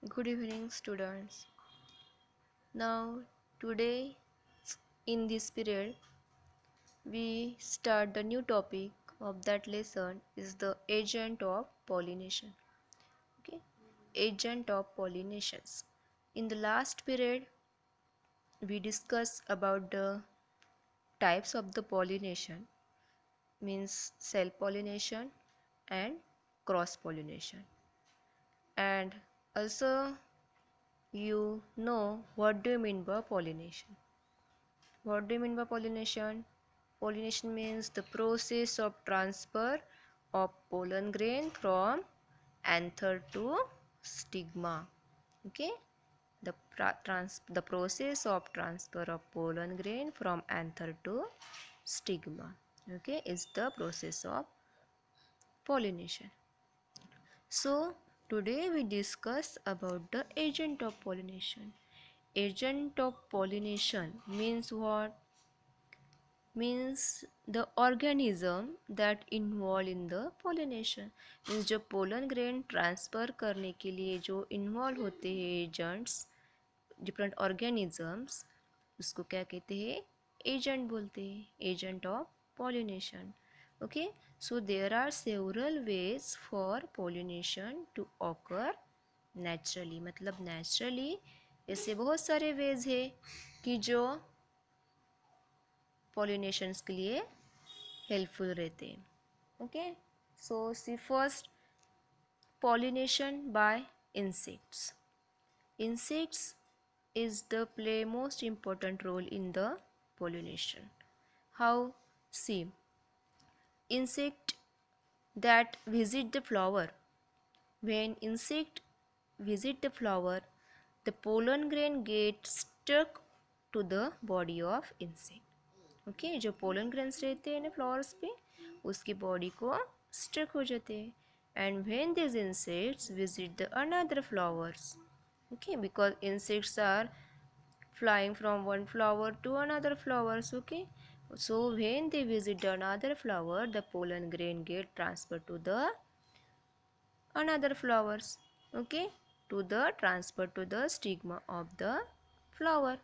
Good evening, students. Now, today in this period, we start the new topic of that lesson is the agent of pollination. Okay, agent of pollinations. In the last period, we discussed about the types of the pollination, means self pollination and cross pollination, and also you know what do you mean by pollination. What do you mean by pollination? Pollination means the process of transfer of pollen grain from anther to stigma. Okay, the process of transfer of pollen grain from anther to stigma. Okay, is the process of pollination. So today we discuss about the agent of pollination. Agent of pollination means what? Means the organism that involved in the pollination. Means जो pollen grain transfer करने के लिए जो involve होते हैं agents, different organisms, उसको क्या कहते हैं? एजेंट बोलते हैं, agent of pollination. Okay, so there are several ways for pollination to occur naturally. मतलब नेचुरली ऐसे बहुत सारे वेज है कि जो पॉलिनेशंस के लिए हेल्पफुल रहते हैं. Okay, so see first, pollination by insects. Insects is the play most important role in the pollination. How? See, insect that visit the flower. When insect visit the flower, the pollen grain gets stuck to the body of insect. Okay, जो pollen grains रहते हैं ना flowers पे, उसकी body को stuck हो जाते हैं. And when this insects visit the another flowers. Okay, because insects are flying from one flower to another flowers. Okay, so when they visit another flower, the pollen grain get transferred to the another flowers. Okay, to the transfer to the stigma of the flower.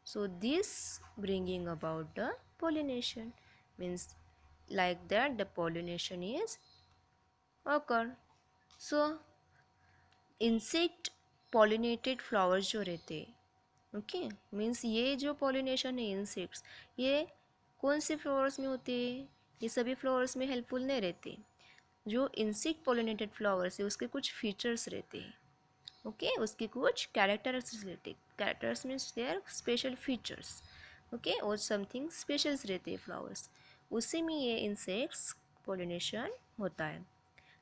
So this bringing about the pollination, means like that the pollination is occur. So insect pollinated flowers जो रहते हैं, okay, means ये जो pollination है insects, ये कौन से flowers में होते हैं? ये सभी फ्लावर्स में हेल्पफुल नहीं रहते. जो इंसेक्ट पॉलिनेटेड फ्लावर्स है उसके कुछ फीचर्स रहते हैं. ओके, उसके कुछ कैरेक्टर्स रहते. Characters means their special features. Okay, और समथिंग स्पेशल्स रहते हैं फ्लावर्स, उसी में ये इंसेक्ट्स पॉलिनेशन होता है.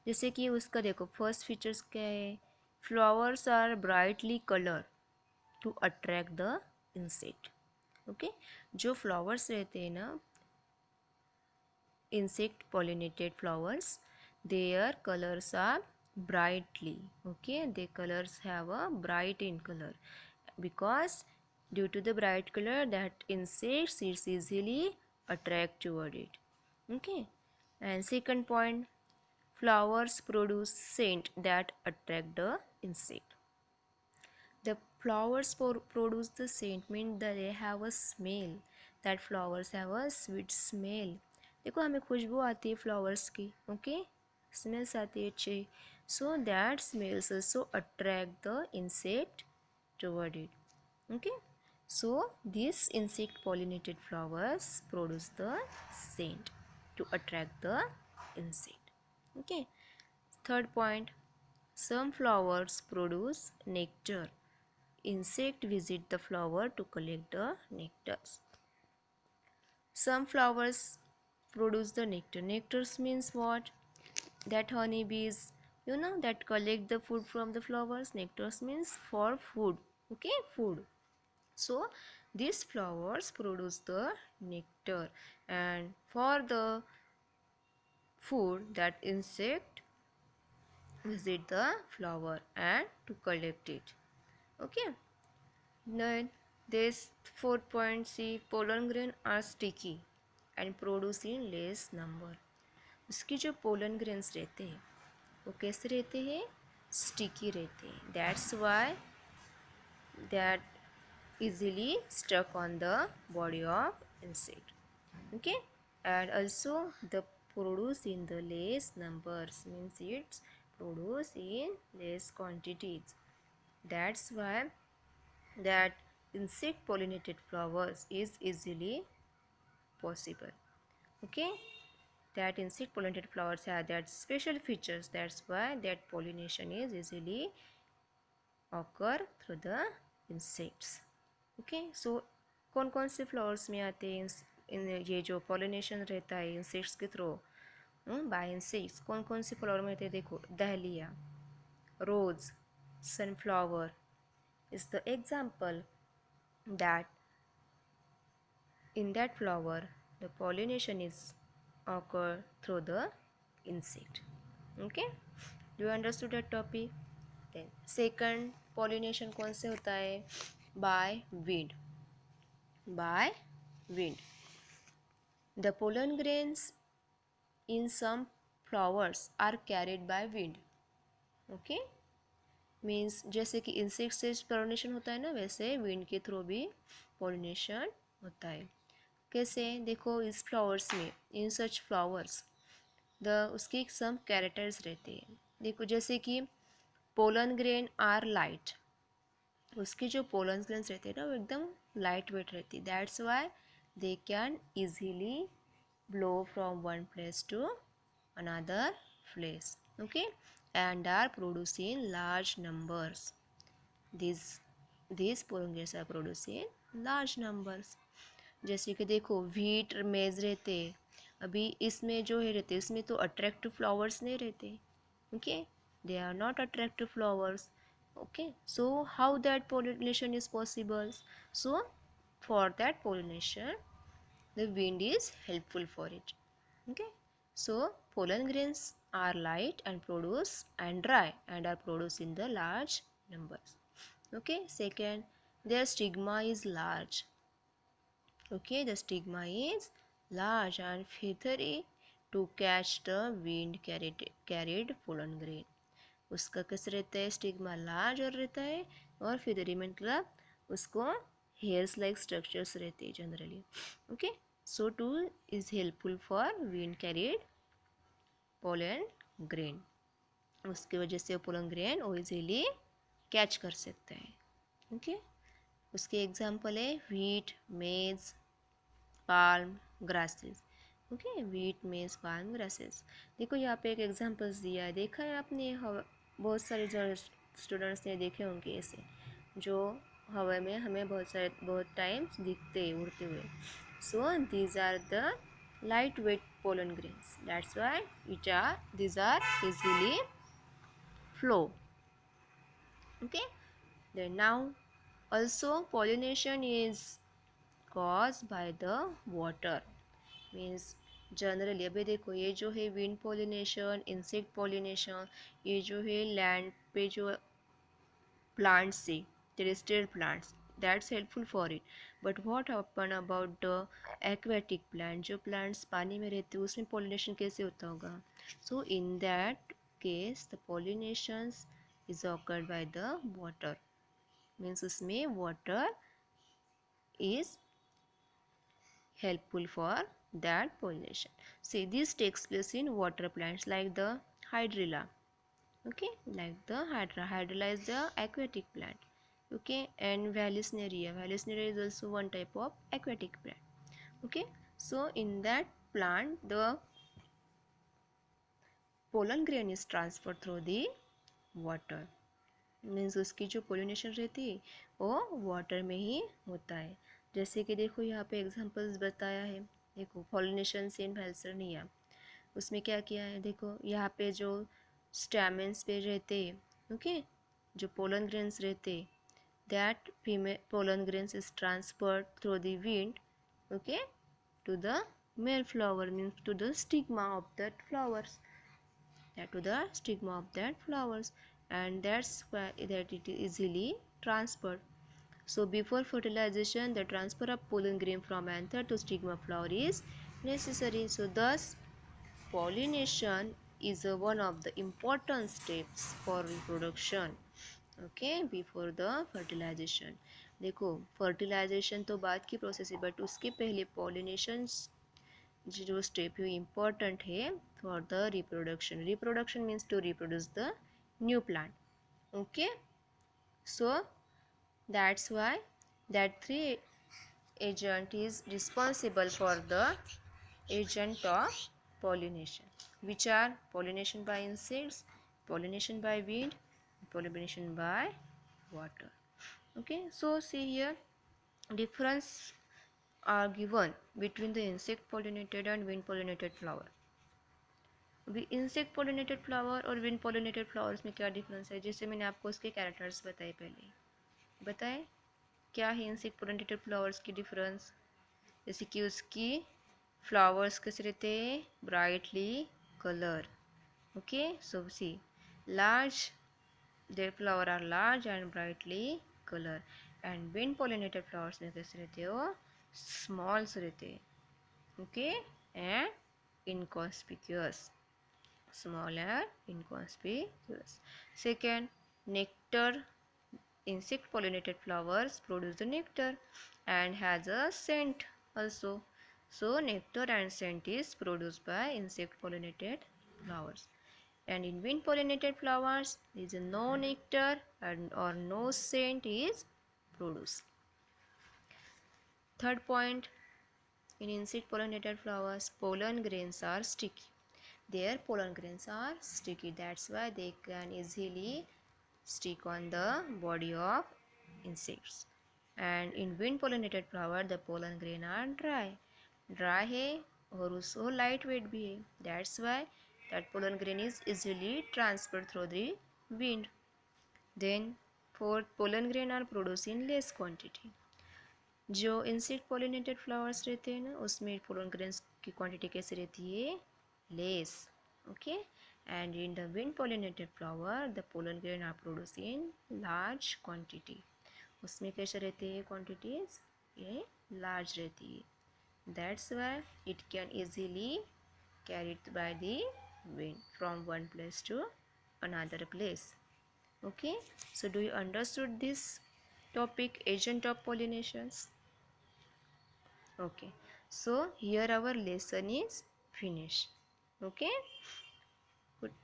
जैसे कि उसका देखो फर्स्ट फीचर्स क्या है? Flowers are brightly colour to attract the insect. Okay, जो फ्लावर्स रहते हैं ना, insect pollinated flowers, their colors are brightly. Okay, their colors have a bright in color because due to the bright color that insects is easily attract toward it. Okay, and second point, flowers produce scent that attract the insect. The flowers produce the scent means that they have a smell, that flowers have a sweet smell. देखो हमें खुशबू आती है flowers की. Okay, smells आती है अच्छी. So that smells also attract the insect toward it. Okay, so these insect pollinated flowers produce the scent to attract the insect. Okay, third point, some flowers produce nectar. Insect visit the flower to collect the nectars. Some flowers produce the nectar. Nectars means what? That honeybees, you know, that collect the food from the flowers. Nectars means for food. Okay, food. So these flowers produce the nectar, and for the food that insect visit the flower and to collect it. Okay, then this fourth point, see, pollen grain are sticky and produce in less number. उसकी जो pollen grains रहते हैं वो कैसे रहते हैं? Sticky रहते हैं, that's why that easily stuck on the body of insect. Okay, and also the produce in the less numbers, means it's produce in less quantities. That's why that insect pollinated flowers is easily possible. Okay, that insect pollinated flowers have that special features, that's why that pollination is easily occur through the insects. Okay so कौन कौन से flowers में आते हैं इन ये जो pollination रहता है इंसेक्ट्स के थ्रू, बाय इंसेक्ट्स, कौन कौन से फ्लावर में आते हैं? देखो, dahlia, rose, sunflower is the example that in that flower the pollination is occur through the insect. Okay, do you understood that topic? Then second pollination कौन से होता है? by wind. By wind, the pollen grains in some flowers are carried by wind. Okay, means जैसे कि insect से pollination होता है ना, वैसे विंड के थ्रू भी पोलिनेशन होता है. कैसे? देखो, इस फ्लावर्स में, इन सच फ्लावर्स द उसके सम कैरेक्टर्स रहते हैं. देखो, जैसे कि पोलन ग्रेन आर लाइट, उसके जो पोलन ग्रेन्स रहते हैं ना, वो एकदम लाइट वेट रहती है. That's why they can easily blow from one place to another place. Okay, and are produced in large numbers. These pollen grains are produced in large numbers. जैसे कि देखो, व्हीट, मेज रहते, अभी इसमें जो है रहते, इसमें तो अट्रैक्टिव फ्लावर्स नहीं रहते. Okay, they are not attractive flowers. Okay, so how that pollination is possible? So for that pollination the wind is helpful for it. Okay, so pollen grains are light and dry and are produced in the large numbers. Okay, second, their stigma is large. Okay, the stigma is large and feathery to catch the wind carried pollen grain. उसका कैसे रहता है? Stigma large और रहता है, और फिदरी मतलब उसको हेयर्स लाइक स्ट्रक्चर्स रहते हैं generally. Okay, so tool is helpful for wind carried pollen grain. उसकी वजह से पोलन ग्रेन वो इजीली कैच कर सकता है. ओके, उसके एग्जांपल है व्हीट, मेज, पाल्म, ग्रासेस. ओके, व्हीट, मेज, पाल्म, ग्रासेस. देखो, यहाँ पे एक एग्जांपल्स दिया है, देखा है आपने? बहुत सारे जो स्टूडेंट्स ने देखे होंगे ऐसे, जो हवा में हमें बहुत टाइम्स दिखते हैं उड़ते हुए. So these are the lightweight pollen grains. That's why these are easily flow. Okay. Then now also pollination is caused by the water. Means generally अभी देखो, ये जो है विंड पोलिनेशन, इंसेक्ट पोलिनेशन, ये जो है लैंड पे जो प्लांट्स से, terrestrial plants, that's helpful for it. But what happen about the aquatic plant? जो plants पानी में रहते हैं उसमें pollination कैसे होता होगा? So in that case the pollination is occurred by the water. Means उसमें water is helpful for that pollination. See, this takes place in water plants like the hydrilla. Okay, like the hydrilla is the aquatic plant. Okay, and Vallisneria is also one type of aquatic plant. Okay, so in that plant the pollen grain is transferred through the water. Means उसकी जो pollination रहती है वो water में ही होता है. जैसे कि देखो, यहाँ पे एग्जांपल्स बताया है. देखो, पोलिनेशन इन वेलसरनिया, उसमें क्या किया है? देखो, यहाँ पे जो स्टैमेंस पे रहते, ओके, जो पोलन ग्रेन्स रहते, that female pollen grains is transferred through the wind, okay, to the male flower, means to the stigma of that flowers, and that's why that it is easily transferred. So before fertilization the transfer of pollen grain from anther to stigma flower is necessary. So thus pollination is one of the important steps for reproduction. Okay before the fertilisation. देखो fertilisation तो बाद की process है but उसके पहले pollination जो step है important है for the reproduction. Reproduction means to reproduce the new plant. Okay so that's why that three agent is responsible for the agent of pollination, which are pollination by insects, pollination by wind, pollination by water. Okay, so see here difference are given between the insect pollinated and wind pollinated flower. Insect pollinated flower और wind pollinated flowers में क्या difference है, जैसे मैंने आपको उसके characters बताए पहले. बताएं क्या है इंसेक्ट पोलिनेटेड फ्लावर्स की डिफरेंस. जैसे कि उसकी फ्लावर्स कैसे रहते हैं, brightly colour. Okay so see large their flower are large and brightly colour. And wind pollinated flowers में कैसे रहते हो, स्मॉल्स रहते हैं. Okay and inconspicuous, small and inconspicuous. Second, nectar. Insect pollinated flowers produce the nectar and has a scent also. So nectar and scent is produced by insect pollinated flowers. And in wind pollinated flowers there is no nectar and or no scent is produced. Third point, in insect pollinated flowers pollen grains are sticky. Their pollen grains are sticky, that's why they can easily stick on the body of insects. And in wind pollinated flower the pollen grain are dry है और उसको light weight भी है, that's why that pollen grain is easily transferred through the wind. Then fourth, pollen grain are produced in less quantity. जो insect pollinated flowers रहते हैं ना उसमें पोलन ग्रेन्स की क्वांटिटी कैसे रहती है, less. Okay and in the wind pollinated flower the pollen grain are produce in large quantity. उसमें कैसे रहते हैं क्वांटिटीज, ये लार्ज रहती है, that's why it can easily carried by the wind from one place to another place. Okay so do you understood this topic agent of pollinations. Okay so here our lesson is finished. Okay good.